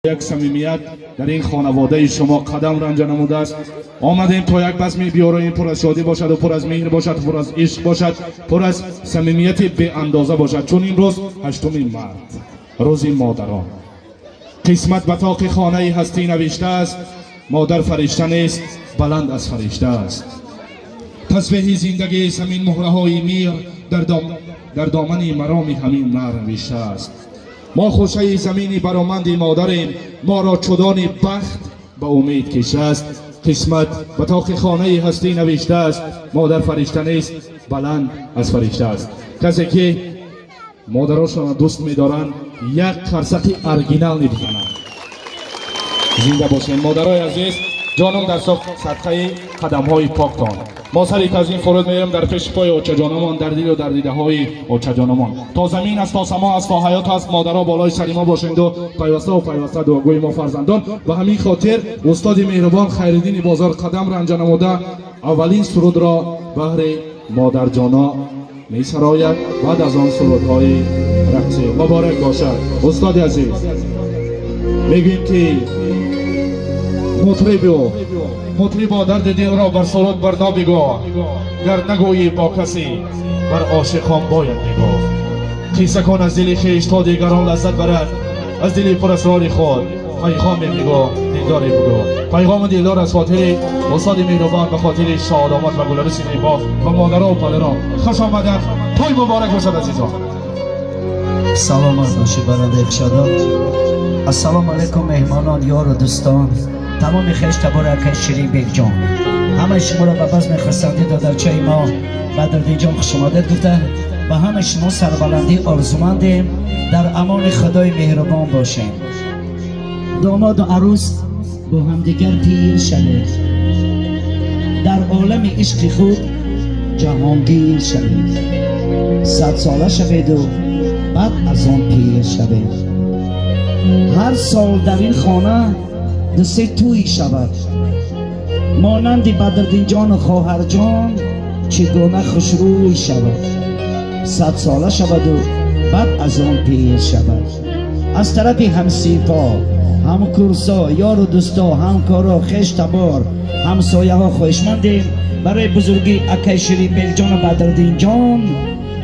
یک صمیمیت در این خانواده شما قدم رنجه نموده است. آمدیم تا یک بزمی بیاراییم پر از شادی باشد و پر از مهر باشد، پر از عشق باشد، پر از صمیمیت به اندازه باشد. چون این روز هشتمین مرد، روزی مادران. قسمت به طاق خانه هستی نوشته است، مادر فرشته نیست، بلند از فرشته است. تصویح زندگی زمین مهره های میر در دامن مرام همین مرد نوشته است. ما خوشه زمینی برآمند مادریم، ما را چدان بخت به امید کش است. قسمت به طاق خانه هستی نوشته است، مادر فرشته نیست، بلند از فرشته است. کسی که مادراشان دوست می‌دارند یک قرصق ارگینال می‌بزنند. زنده باشین مادرای عزیز، جانم در صدقه قدم‌های پاکتان. ما سری از این فرود می‌ریم در پیش پای اوچه جانمان، در دل و در دیده‌های اوچه جانمان. تا زمین است، تا سما است، تا حیات است، مادرها بالای سر ما باشند و پیوسته دعاگوی ما فرزندان. و همین خاطر استاد مهربان خیرالدین بازار قدم رنجه نموده اولین سرود را بهر مادر جانا می‌سراید. بعد از آن سرودهای رقصی مبارک باشد. استاد عزیز میگیم که مطربا درد دل را بر سرود بردا بگو، گر نگویی با کسی بر عاشقان باید بگو. قصه کن از دل خویش تا دیگران لذت برد، از دل پر اسرار خود پیغام بگو، دلدار بگو. پیغام دلدار از خاطر استاد مهربان، به خاطر شادامت و گلرس زیبا و مادرها و پدرها. خوش آمدید، پای مبارک باشد عزیزان. سلامت باشید برادر ارشادات. السلام علیکم مهمانان، یار و دوستان، تمام خیش تبارک شیرین بیگ جان. همه شما را به بزم خرسندی دادرچه ما بدردین جان خوش آمدید گفتن و همه شما سربلندی آرزومندیم در امان خدای مهربان باشیم. داماد و عروس با همدیگر پیر شوید، در عالم عشق خود جهانگیر شوید، 100 ساله شوید و بعد از آن پیر شوید. هر سال در این خانه دسته توی شود، مانند بدردین جان و خواهر جان چگونه خوشروی شود. 100 ساله شود و بعد از آن پیر شود. از طرف همسیفا، همکورسا، یار و دوستا، همکارا، خیش تبار، همسایه ها خوشمندیم برای بزرگی اکای شیرین بیگ جان و بدردین جان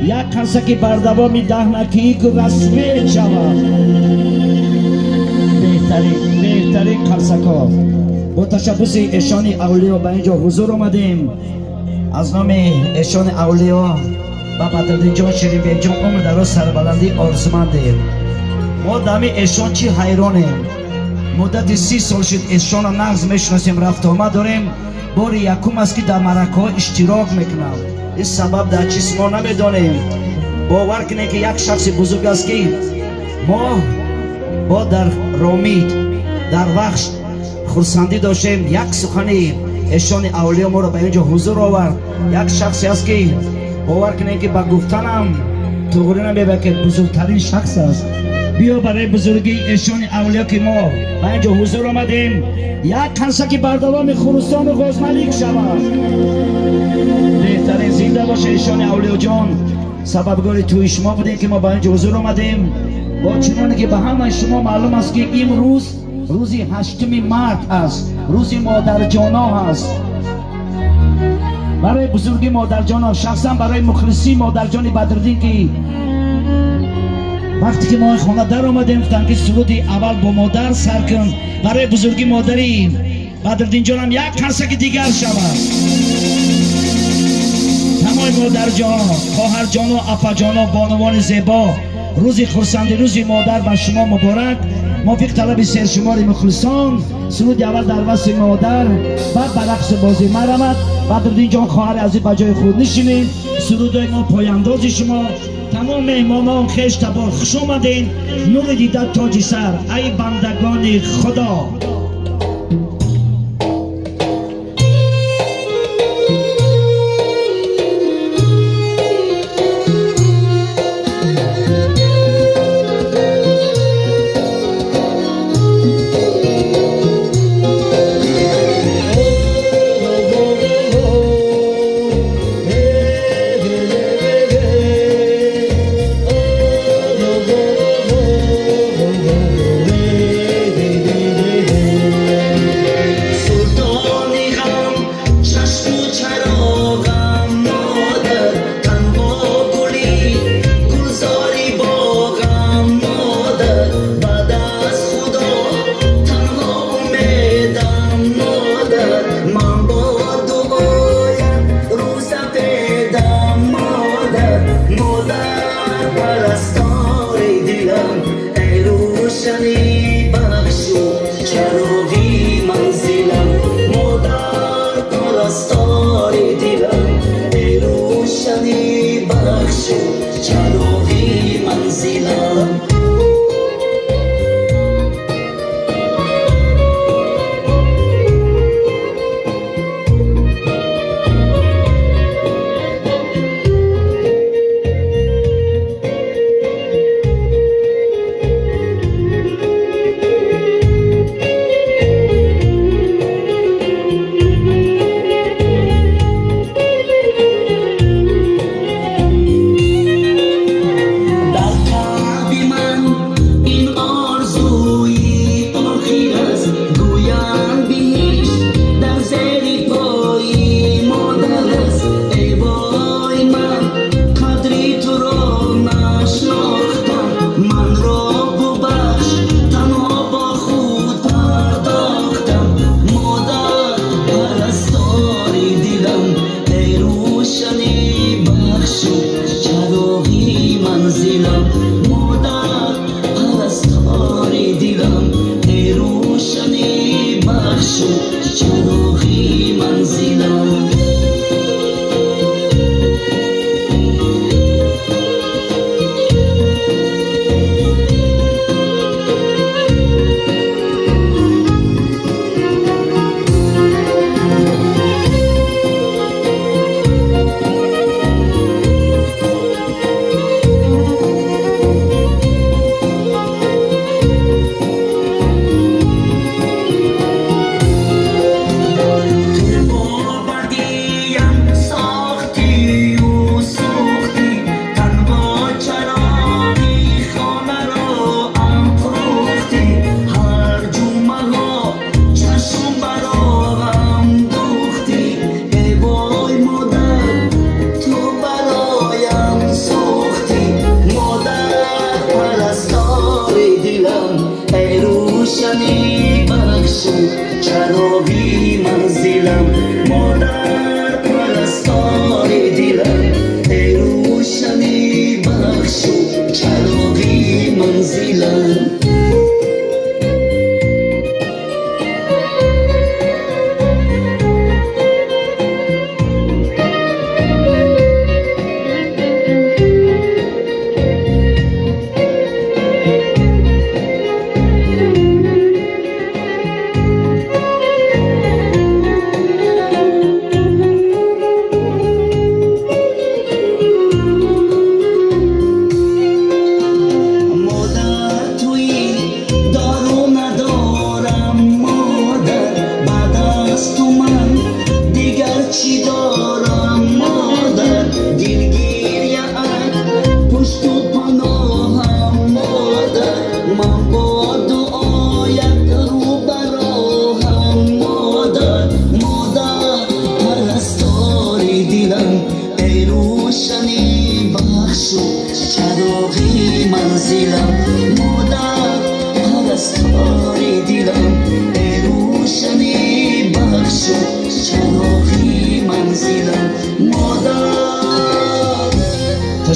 یک کنسکی بردوامی 10 نکیک رسمی شود. بهترین قرصکا با تشبس ایشان اولیا به اینجا حضور آمدیم. از نام ایشان اولیا و بدردین جان شیرین بیگ جان آمده را سربلندی آرزومندیم. ما دمی ایشان چی حیرانیم، مدت 30 سال شد ایشان را نغز میشناسیم، رفت آمد داریم. بار یکم است که در مرکه ها اشتراک میکنم. این سبب در چیز ما نمیدانیم. باور کنید که یک شخص بزرگ است که ما در رامید در وقت خرسندی داشتیم، یک سخنی ایشان اولیا ما را به اینجا حضور آورد. یک شخصی است که باور کنید که با گفتنم توغری نمیبه که بزرگترین شخص است. بیا برای بزرگی ایشان اولیا که ما به اینجا حضور آمدیم یک کنسکی بردوام خرستان و غزملیک شود. بهترین زنده باشه ایشان اولیا جان، سببگار توی شما بودیم که ما به اینجا حضور آمدیم. با چنانه که به همه شما معلوم است که این روزی 8مین مرد است، روزی مادر جانا است. برای بزرگی مادر جانا، شخصا برای مخلصی مادر جان بدردین که وقتی که ما خانه در آمدیم گفتن که سرودی اول با مادر سر کن، برای بزرگی مادری بدردین جانم یک کنسک دیگر شود. تمام مادر جان، خواهر جان و اپا جان و بانوان زیبا، روزی خرسندی، روزی مادر به شما مبارک. موافق طلب سیر شمار مخلصان، سرود اول در وصف مادر، بعد به رقص بازی مرمت. بدردین جان خواهر عزیز به جای خود نشینید. سرودای ما پایانداز شما. تمام مهمانان خیش تبار خوش آمدین. نور دیدت تاج سر ای بندگان خدا.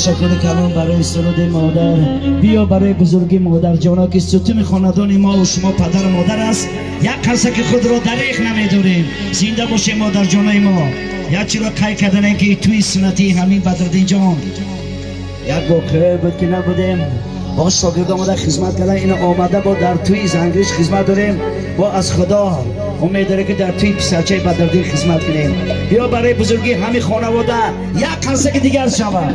تشکر کلام برای سرود مادر. بیا برای بزرگی مادر جانا که ستون خاندان ما و شما پدر و مادر است. یک قصه که خود را دریغ نمیداریم. زنده باشه مادر جانای ما. یک چی را قی کردن که توی سنتی همین بدردین جان یک واقعه بود که نبودیم با شاگرد آمده خدمت کردن. این آمده با در توی زنگریش خدمت داریم. با از خدا امید داره که در توی پسرچه بدردین خدمت کنیم. بیا برای بزرگی همین خانواده یک قصه که دیگر شود.